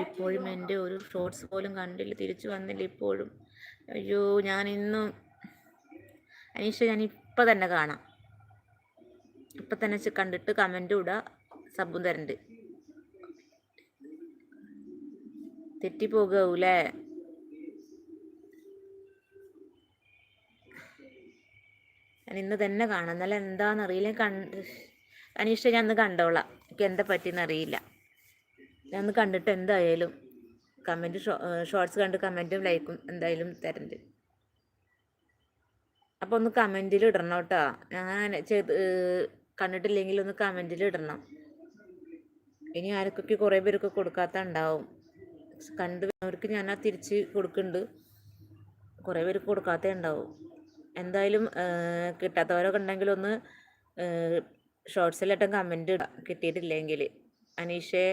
ഇപ്പോഴും എൻ്റെ ഒരു ഷോർട്സ് പോലും കണ്ടില്ല, തിരിച്ചു വന്നില്ല ഇപ്പോഴും. അയ്യോ, ഞാൻ ഇന്നും അനീഷ, ഞാൻ ഇപ്പം തന്നെ കാണാം, ഇപ്പം തന്നെ കണ്ടിട്ട് കമൻറ്റും ഇടുക, സബും തരണ്ട്. തെറ്റിപ്പോകൂലേ? ഞാൻ ഇന്ന് തന്നെ കാണാം, എന്നാലും എന്താണെന്നറിയില്ല. അനീഷ, ഞാൻ ഒന്ന് കണ്ടോളാം, എനിക്ക് എന്താ പറ്റിയെന്നറിയില്ല. ഞാൻ ഒന്ന് കണ്ടിട്ട് എന്തായാലും കമൻറ്റ്, ഷോർട്സ് കണ്ട് കമൻറ്റും ലൈക്കും എന്തായാലും തരണ്ട്. അപ്പോൾ ഒന്ന് കമൻറ്റിൽ ഇടണം കേട്ടോ. ഞാൻ കണ്ടിട്ടില്ലെങ്കിൽ ഒന്ന് കമൻറ്റിൽ ഇടണം. ഇനി ആർക്കൊക്കെ കുറേ പേർക്ക് കൊടുക്കാത്ത ഉണ്ടാവും, കണ്ടവർക്ക് ഞാൻ ആ തിരിച്ച് കൊടുക്കുന്നുണ്ട്, കുറേ പേർക്ക് കൊടുക്കാത്ത ഉണ്ടാവും. എന്തായാലും കിട്ടാത്തവരൊക്കെ ഉണ്ടെങ്കിൽ ഒന്ന് ഷോർട്സിലിട്ടും കമൻറ്റ് ഇടാം, കിട്ടിയിട്ടില്ലെങ്കിൽ. അനീഷേ.